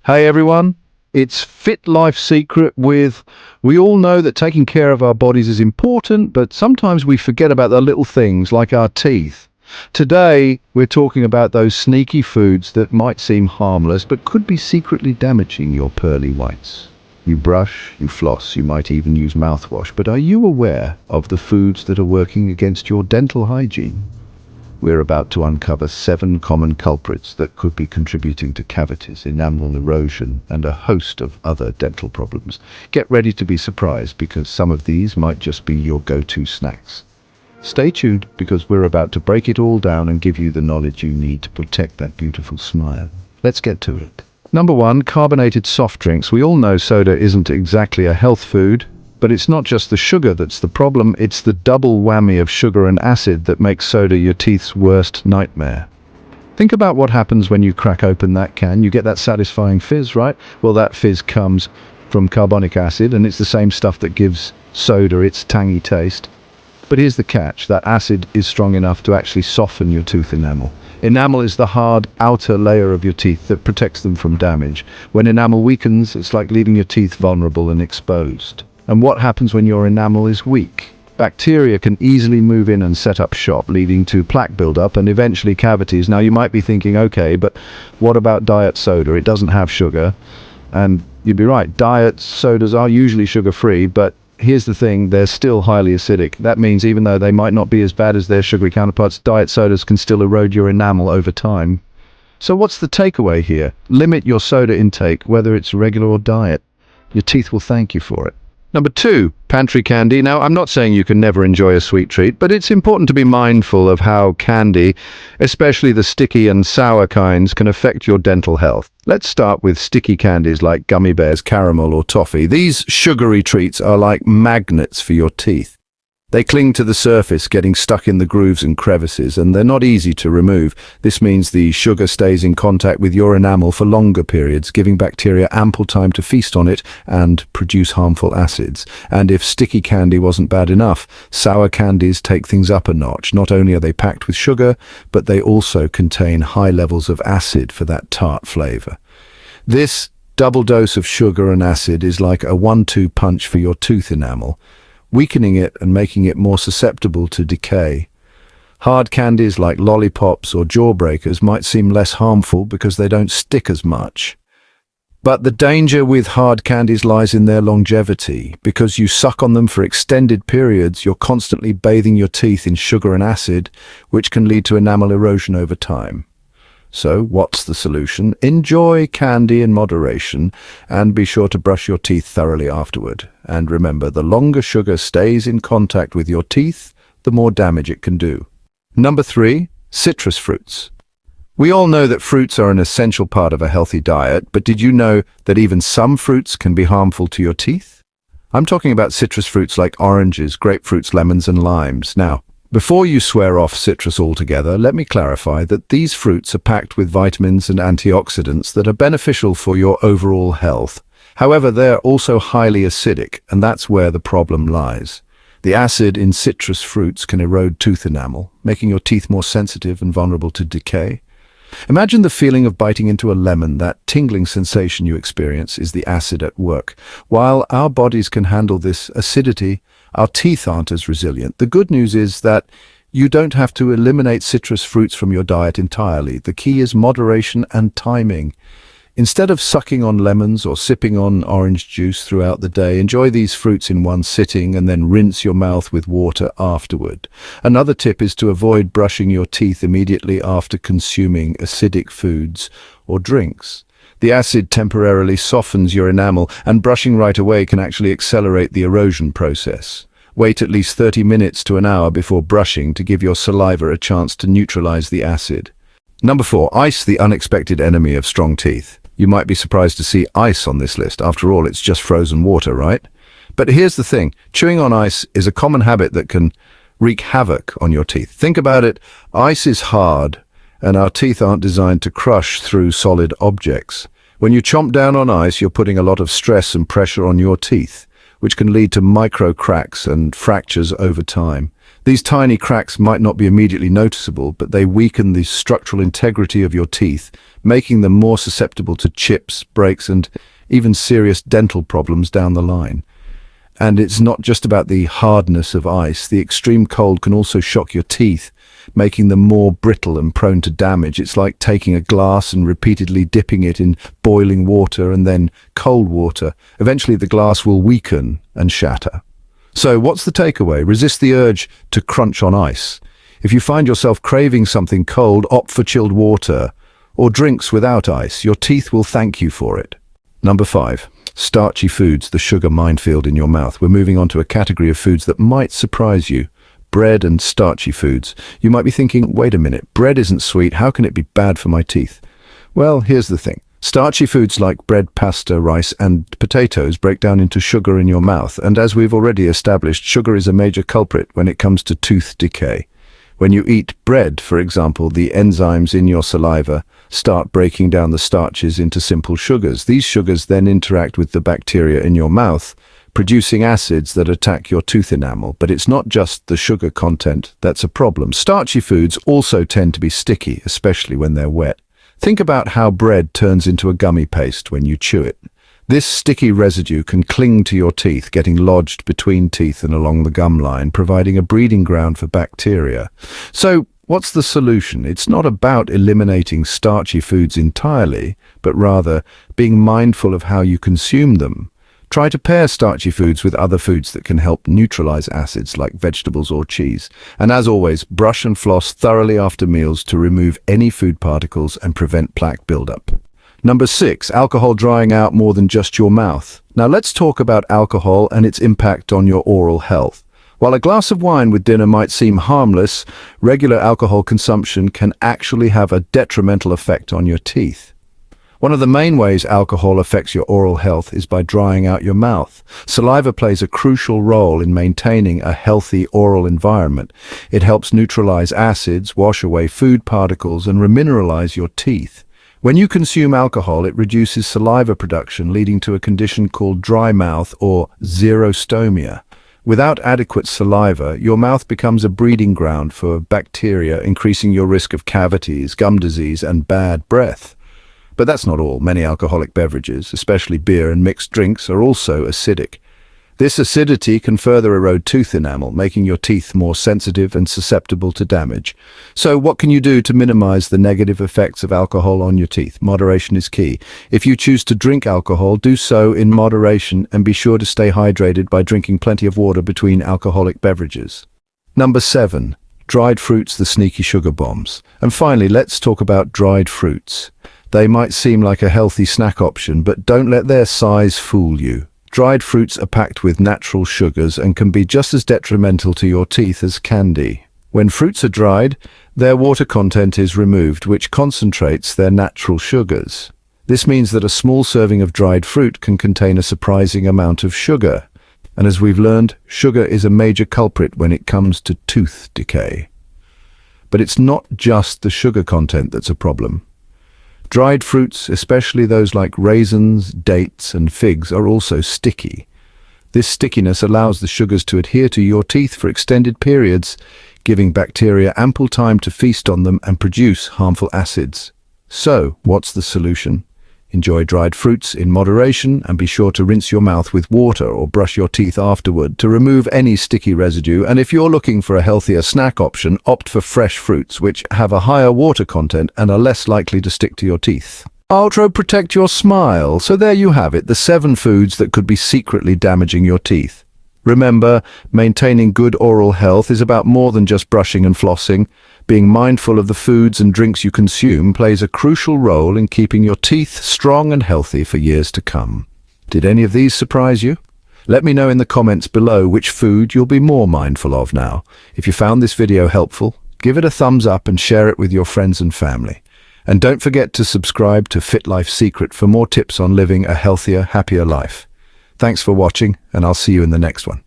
Hey everyone, it's FitLife Secret with, we all know that taking care of our bodies is important, but sometimes we forget about the little things like our teeth. Today, we're talking about those sneaky foods that might seem harmless, but could be secretly damaging your pearly whites. You brush, you floss, you might even use mouthwash, but are you aware of the foods that are working against your dental hygiene? We're about to uncover 7 common culprits that could be contributing to cavities, enamel erosion, and a host of other dental problems. Get ready to be surprised because some of these might just be your go-to snacks. Stay tuned because we're about to break it all down and give you the knowledge you need to protect that beautiful smile. Let's get to it. Number 1, carbonated soft drinks. We all know soda isn't exactly a health food. But it's not just the sugar that's the problem, it's the double whammy of sugar and acid that makes soda your teeth's worst nightmare. Think about what happens when you crack open that can. You get that satisfying fizz, right? Well, that fizz comes from carbonic acid, and it's the same stuff that gives soda its tangy taste. But here's the catch, that acid is strong enough to actually soften your tooth enamel. Enamel is the hard outer layer of your teeth that protects them from damage. When enamel weakens, it's like leaving your teeth vulnerable and exposed. And what happens when your enamel is weak? Bacteria can easily move in and set up shop, leading to plaque buildup and eventually cavities. Now you might be thinking, okay, but what about diet soda? It doesn't have sugar. And you'd be right, diet sodas are usually sugar-free, but here's the thing, they're still highly acidic. That means even though they might not be as bad as their sugary counterparts, diet sodas can still erode your enamel over time. So what's the takeaway here? Limit your soda intake, whether it's regular or diet. Your teeth will thank you for it. Number 2, pantry candy. Now, I'm not saying you can never enjoy a sweet treat, but it's important to be mindful of how candy, especially the sticky and sour kinds, can affect your dental health. Let's start with sticky candies like gummy bears, caramel, or toffee. These sugary treats are like magnets for your teeth. They cling to the surface, getting stuck in the grooves and crevices, and they're not easy to remove. This means the sugar stays in contact with your enamel for longer periods, giving bacteria ample time to feast on it and produce harmful acids. And if sticky candy wasn't bad enough, sour candies take things up a notch. Not only are they packed with sugar, but they also contain high levels of acid for that tart flavor. This double dose of sugar and acid is like a 1-2 punch for your tooth enamel, weakening it and making it more susceptible to decay. Hard candies like lollipops or jawbreakers might seem less harmful because they don't stick as much. But the danger with hard candies lies in their longevity. Because you suck on them for extended periods, you're constantly bathing your teeth in sugar and acid, which can lead to enamel erosion over time. So, what's the solution? Enjoy candy in moderation and be sure to brush your teeth thoroughly afterward. And remember, the longer sugar stays in contact with your teeth, the more damage it can do. Number 3, citrus fruits. We all know that fruits are an essential part of a healthy diet, but did you know that even some fruits can be harmful to your teeth? I'm talking about citrus fruits like oranges, grapefruits, lemons, and limes. Now, before you swear off citrus altogether, let me clarify that these fruits are packed with vitamins and antioxidants that are beneficial for your overall health. However, they're also highly acidic, and that's where the problem lies. The acid in citrus fruits can erode tooth enamel, making your teeth more sensitive and vulnerable to decay. Imagine the feeling of biting into a lemon. That tingling sensation you experience is the acid at work. While our bodies can handle this acidity, our teeth aren't as resilient. The good news is that you don't have to eliminate citrus fruits from your diet entirely. The key is moderation and timing. Instead of sucking on lemons or sipping on orange juice throughout the day, enjoy these fruits in one sitting and then rinse your mouth with water afterward. Another tip is to avoid brushing your teeth immediately after consuming acidic foods or drinks. The acid temporarily softens your enamel, and brushing right away can actually accelerate the erosion process. Wait at least 30 minutes to an hour before brushing to give your saliva a chance to neutralize the acid. Number 4, ice, the unexpected enemy of strong teeth. You might be surprised to see ice on this list. After all, it's just frozen water, right? But here's the thing. Chewing on ice is a common habit that can wreak havoc on your teeth. Think about it. Ice is hard, and our teeth aren't designed to crush through solid objects. When you chomp down on ice, you're putting a lot of stress and pressure on your teeth, which can lead to micro cracks and fractures over time. These tiny cracks might not be immediately noticeable, but they weaken the structural integrity of your teeth, making them more susceptible to chips, breaks, and even serious dental problems down the line. And it's not just about the hardness of ice. The extreme cold can also shock your teeth, making them more brittle and prone to damage. It's like taking a glass and repeatedly dipping it in boiling water and then cold water. Eventually the glass will weaken and shatter. So what's the takeaway? Resist the urge to crunch on ice. If you find yourself craving something cold, opt for chilled water or drinks without ice. Your teeth will thank you for it. Number 5. Starchy foods, the sugar minefield in your mouth. We're moving on to a category of foods that might surprise you. Bread and starchy foods. You might be thinking, wait a minute, bread isn't sweet, how can it be bad for my teeth? Well, here's the thing. Starchy foods like bread, pasta, rice, and potatoes break down into sugar in your mouth, and as we've already established, sugar is a major culprit when it comes to tooth decay. When you eat bread, for example, the enzymes in your saliva start breaking down the starches into simple sugars. These sugars then interact with the bacteria in your mouth, producing acids that attack your tooth enamel. But it's not just the sugar content that's a problem. Starchy foods also tend to be sticky, especially when they're wet. Think about how bread turns into a gummy paste when you chew it. This sticky residue can cling to your teeth, getting lodged between teeth and along the gum line, providing a breeding ground for bacteria. So, what's the solution? It's not about eliminating starchy foods entirely, but rather being mindful of how you consume them. Try to pair starchy foods with other foods that can help neutralize acids like vegetables or cheese. And as always, brush and floss thoroughly after meals to remove any food particles and prevent plaque buildup. Number 6, alcohol drying out more than just your mouth. Now let's talk about alcohol and its impact on your oral health. While a glass of wine with dinner might seem harmless, regular alcohol consumption can actually have a detrimental effect on your teeth. One of the main ways alcohol affects your oral health is by drying out your mouth. Saliva plays a crucial role in maintaining a healthy oral environment. It helps neutralize acids, wash away food particles, and remineralize your teeth. When you consume alcohol, it reduces saliva production, leading to a condition called dry mouth or xerostomia. Without adequate saliva, your mouth becomes a breeding ground for bacteria, increasing your risk of cavities, gum disease, and bad breath. But that's not all. Many alcoholic beverages, especially beer and mixed drinks, are also acidic. This acidity can further erode tooth enamel, making your teeth more sensitive and susceptible to damage. So what can you do to minimize the negative effects of alcohol on your teeth? Moderation is key. If you choose to drink alcohol, do so in moderation and be sure to stay hydrated by drinking plenty of water between alcoholic beverages. Number 7. Dried fruits, the sneaky sugar bombs. And finally, let's talk about dried fruits. They might seem like a healthy snack option, but don't let their size fool you. Dried fruits are packed with natural sugars and can be just as detrimental to your teeth as candy. When fruits are dried, their water content is removed, which concentrates their natural sugars. This means that a small serving of dried fruit can contain a surprising amount of sugar. And as we've learned, sugar is a major culprit when it comes to tooth decay. But it's not just the sugar content that's a problem. Dried fruits, especially those like raisins, dates, and figs, are also sticky. This stickiness allows the sugars to adhere to your teeth for extended periods, giving bacteria ample time to feast on them and produce harmful acids. So, what's the solution? Enjoy dried fruits in moderation and be sure to rinse your mouth with water or brush your teeth afterward to remove any sticky residue. And if you're looking for a healthier snack option, opt for fresh fruits, which have a higher water content and are less likely to stick to your teeth. Ultra protect your smile. So there you have it, the 7 foods that could be secretly damaging your teeth. Remember, maintaining good oral health is about more than just brushing and flossing. Being mindful of the foods and drinks you consume plays a crucial role in keeping your teeth strong and healthy for years to come. Did any of these surprise you? Let me know in the comments below which food you'll be more mindful of now. If you found this video helpful, give it a thumbs up and share it with your friends and family. And don't forget to subscribe to FitLife Secret for more tips on living a healthier, happier life. Thanks for watching, and I'll see you in the next one.